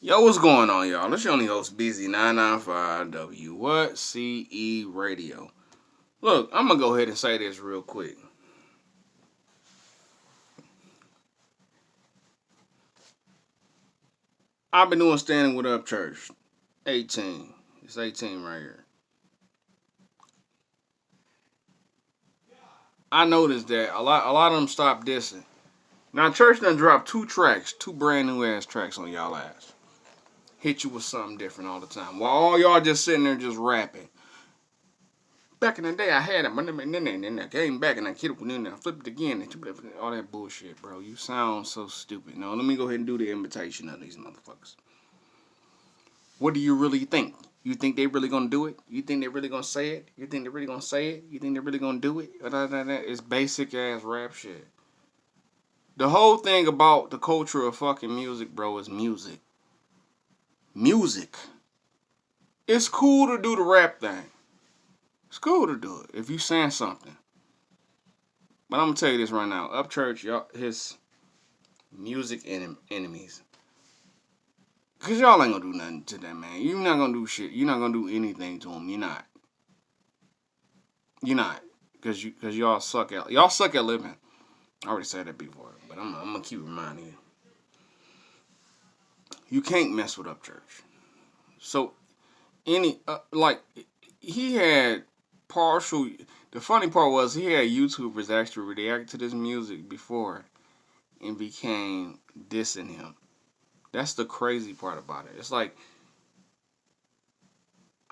Yo, what's going on, y'all? It's your only host, Busy995W. What? CE Radio. Look, I'm going to go ahead and say this real quick. I've been doing Standing With Up Church. 18. It's 18 right here. I noticed that a lot of them stopped dissing. Now, church done dropped two brand new ass tracks on y'all ass. Hit you with something different all the time. While all y'all just sitting there just rapping. Back in the day, I had it, but then I came back and I hit it, and then I flipped it again. And all that bullshit, bro. You sound so stupid. Now, let me go ahead and do the invitation of these motherfuckers. What do you really think? You think they really gonna do it? You think they really gonna say it? You think they really gonna say it? You think they really gonna do it? It's basic ass rap shit. The whole thing about the culture of fucking music, bro, is music. Music. It's cool to do the rap thing. It's cool to do it if you saying something. But I'm gonna tell you this right now. Upchurch, y'all, his music enemies. Cause y'all ain't gonna do nothing to that man. You're not gonna do shit. You're not gonna do anything to him. You're not. You're not. Cause y'all suck at living. I already said that before, but I'm gonna keep reminding you. You can't mess with Upchurch. So like he had partial. The funny part was he had YouTubers actually react to this music before and became dissing him. That's the crazy part about it. It's like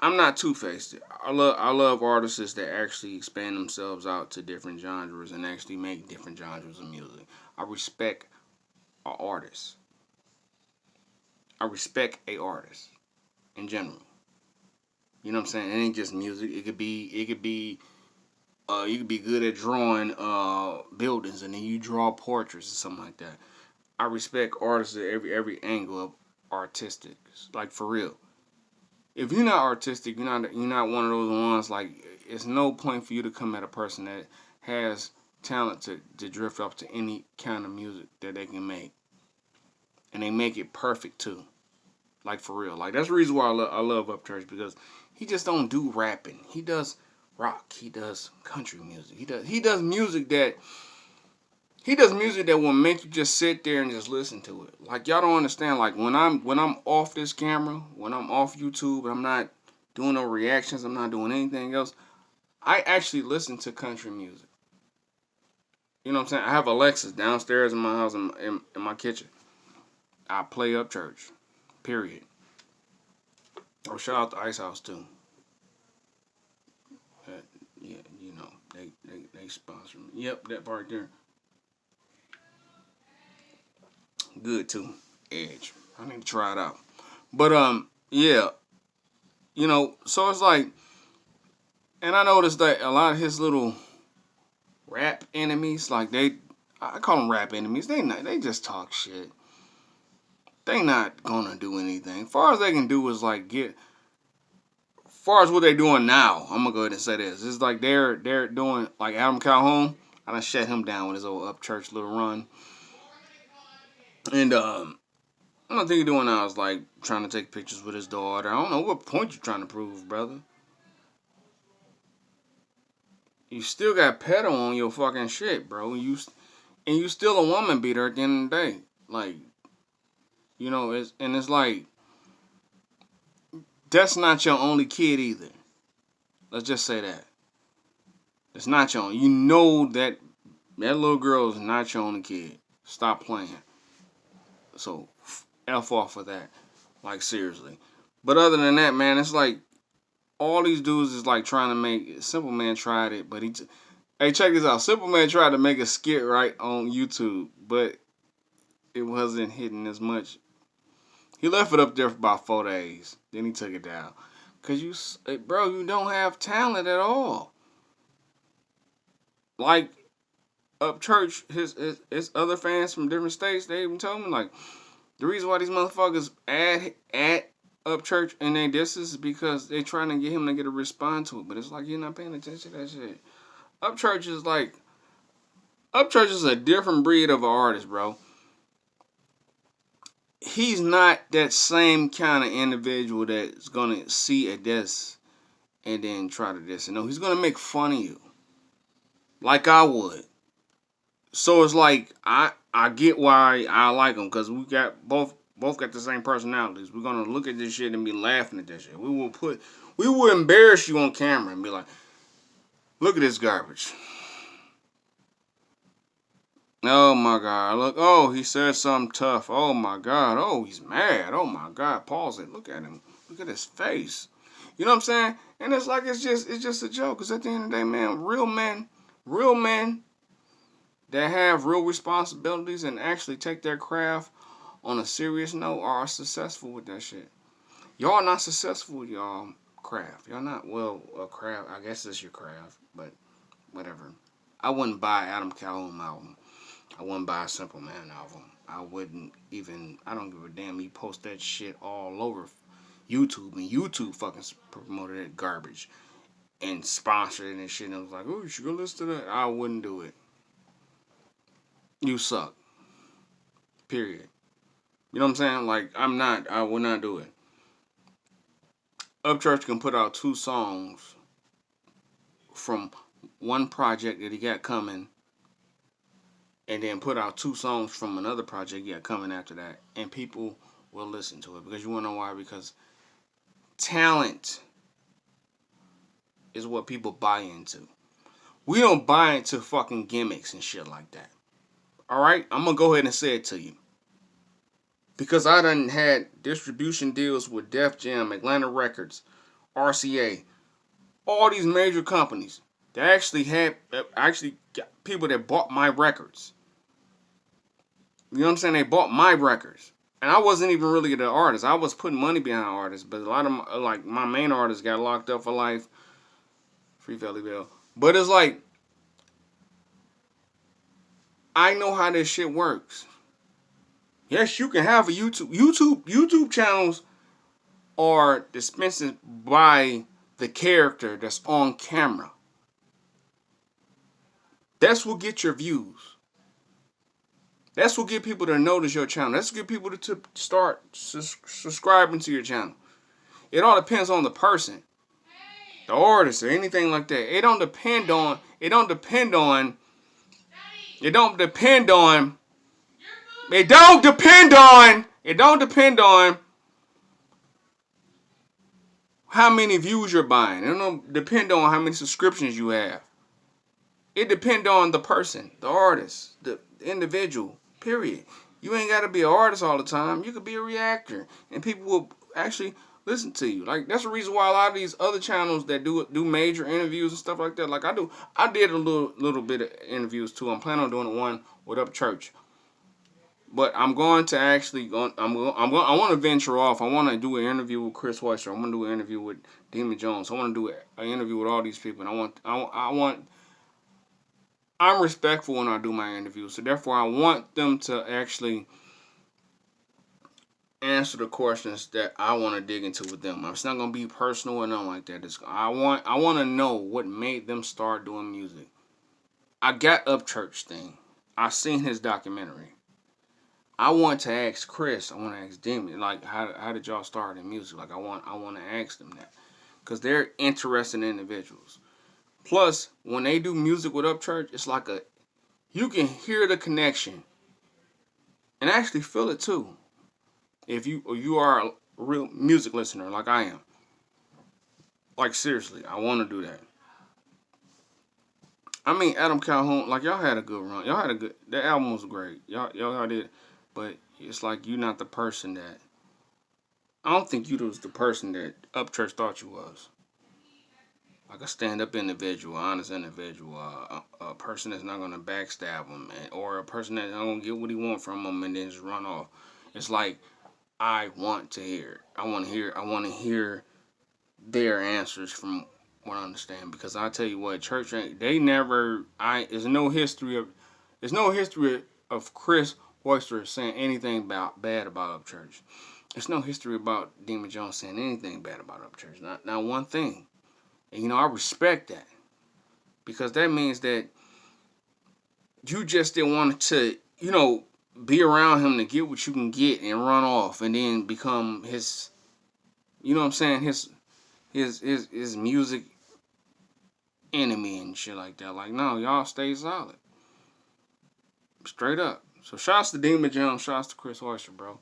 I'm not two-faced. I love artists that actually expand themselves out to different genres and actually make different genres of music. I respect an artist. I respect a artist in general. You know what I'm saying? It ain't just music. You could be good at drawing buildings and then you draw portraits or something like that. I respect artists at every angle of artistic. Like for real. If you're not artistic, you're not one of those ones like it's no point for you to come at a person that has talent to drift off to any kind of music that they can make. And they make it perfect too. Like for real. Like that's the reason why I love Upchurch because he just don't do rapping. He does rock. He does country music. He does music that will make you just sit there and just listen to it. Like y'all don't understand. Like when I'm off this camera, when I'm off YouTube, and I'm not doing no reactions, I'm not doing anything else. I actually listen to country music. You know what I'm saying? I have Alexis downstairs in my house in my kitchen. I play Upchurch. Period. Or shout out to Ice House too. Uh, yeah, they sponsor me. Yep, that part there. Good too. Edge. I need to try it out. But yeah, so it's like, and I noticed that a lot of his little rap enemies, like I call them rap enemies. They just talk shit. They not gonna do anything. Far as they can do is like far as what they're doing now. I'm gonna go ahead and say this. It's like they're doing like Adam Calhoun. I done shut him down with his old up church little run. And I think he's doing now is like trying to take pictures with his daughter. I don't know what point you're trying to prove, brother. You still got pedo on your fucking shit, bro. And you still a woman beater at the end of the day. Like, it's like that's not your only kid either. Let's just say that. It's not your only. You know that little girl is not your only kid. Stop playing. So F off of that. Like seriously. But other than that, man, it's like all these dudes is like trying to make Simple Man tried it, but hey, check this out. Simple Man tried to make a skit right on YouTube, but it wasn't hitting as much. He left it up there for about 4 days. Then he took it down. Cause bro, you don't have talent at all. Like up church, his other fans from different states, they even told me like the reason why these motherfuckers at up church and they disses is because they trying to get him to get a response to it. But it's like you're not paying attention to that shit. Upchurch is like Upchurch is a different breed of an artist, bro. he's not that same kind of individual that's gonna see a diss and then try to diss it. No, he's gonna make fun of you, like I would. So it's like I get why I like him because we got both got the same personalities. We're gonna look at this shit and be laughing at this shit. We will embarrass you on camera and be like, look at this garbage. Oh my God! Look, oh he said something tough. Oh my God! Oh he's mad. Oh my God! Pause it. Look at him. Look at his face. You know what I'm saying? And it's like it's just a joke. Cause at the end of the day, man, real men that have real responsibilities and actually take their craft on a serious note are successful with that shit. Y'all not successful with y'all craft. Y'all not craft. I guess it's your craft, but whatever. I wouldn't buy Adam Calhoun album. I wouldn't buy a Simple Man album. I wouldn't even. I don't give a damn. He post that shit all over YouTube, and YouTube fucking promoted that garbage and sponsored it and shit. And I was like, oh, you should go listen to that. I wouldn't do it. You suck. Period. You know what I'm saying? Like, I would not do it. Upchurch can put out 2 songs from one project that he got coming, and then put out 2 songs from another project he got coming after that, and people will listen to it. Because you want to know why? Because talent is what people buy into. We don't buy into fucking gimmicks and shit like that. Alright? I'm going to go ahead and say it to you. Because I done had distribution deals with Def Jam, Atlanta Records, RCA, all these major companies that actually got people that bought my records. You know what I'm saying? They bought my records. And I wasn't even really the artist. I was putting money behind artists. But a lot of my main artists got locked up for life. Free Valley Bell. But it's like, I know how this shit works. Yes, you can have a YouTube channels are dispensed by the character that's on camera. That's what get your views. That's what get people to notice your channel. That's what get people to start subscribing to your channel. It all depends on the person, the artist, or anything like that. It don't depend on how many views you're buying. It don't depend on how many subscriptions you have. It depends on the person, the artist, the individual, period. You ain't got to be an artist all the time. You could be a reactor, and people will actually listen to you. Like, that's the reason why a lot of these other channels that do major interviews and stuff like that, like I did a little bit of interviews too. I'm planning on doing one with Up Church. But I'm going to actually I want to venture off. I want to do an interview with Chris Wester. I want to do an interview with Demon Jones. I want to do an interview with all these people. And I'm respectful when I do my interviews. So therefore I want them to actually answer the questions that I want to dig into with them. It's not going to be personal or nothing like that. I want to know what made them start doing music. I got Upchurch thing. I seen his documentary. I want to ask Chris. I want to ask Demon. Like, how did y'all start in music? Like, I want to ask them that, because they're interesting individuals. Plus, when they do music with Upchurch, it's like you can hear the connection and actually feel it too. If you are a real music listener like I am. Like, seriously, I want to do that. I mean, Adam Calhoun, like, y'all had a good run. That album was great. Y'all did. But it's like you're not the person that, I don't think you was the person that Upchurch thought you was. Like a stand-up individual, honest individual, a person that's not going to backstab him, or a person that's not going to get what he wants from him and then just run off. It's like, I want to hear. I want to hear their answers from what I understand. Because I tell you what, church, there's no history of Chris Oyster saying anything bad about Upchurch. There's no history about Demon Jones saying anything bad about Upchurch. Not one thing. And I respect that. Because that means that you just didn't want to, be around him to get what you can get and run off and then become his, you know what I'm saying, his music enemy and shit like that. Like, no, y'all stay solid. Straight up. So shouts to Demon Jam, shouts to Chris Oyster, bro.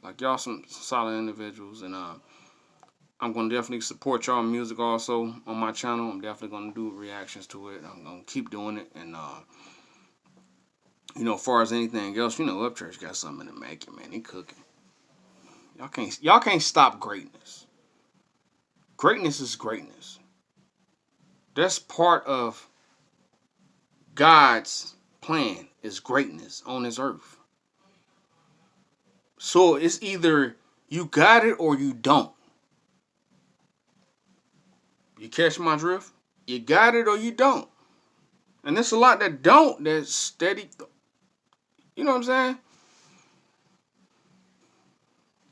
Like, y'all some solid individuals, and I'm gonna definitely support y'all music also on my channel. I'm definitely gonna do reactions to it. I'm gonna keep doing it, and you know, as far as anything else, you know, Upchurch got something to make it, man. He cooking. Y'all can't stop greatness. Greatness is greatness. That's part of God's plan, is greatness on this earth. So it's either you got it or you don't. You catch my drift? You got it or you don't. And there's a lot that don't, that's steady. You know what I'm saying?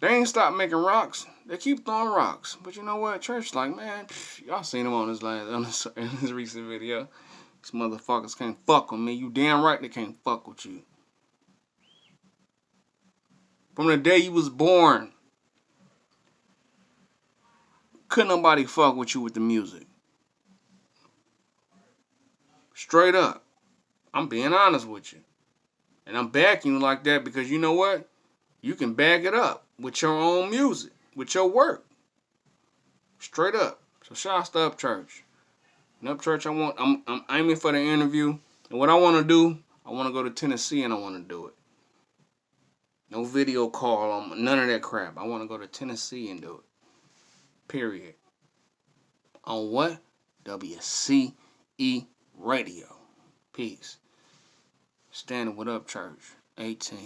They ain't stopped making rocks. They keep throwing rocks. But you know what? Church like, man, y'all seen him on this recent video. These motherfuckers can't fuck with me. You damn right they can't fuck with you. From the day you was born, couldn't nobody fuck with you with the music. Straight up. I'm being honest with you. And I'm backing you like that because you know what? You can back it up with your own music, with your work. Straight up. So shouts to Upchurch. And Upchurch, I'm aiming for the interview. And what I want to do, I want to go to Tennessee and I want to do it. No video call, none of that crap. I want to go to Tennessee and do it. Period. On what? WCE Radio. Peace. Standing with Upchurch. 18.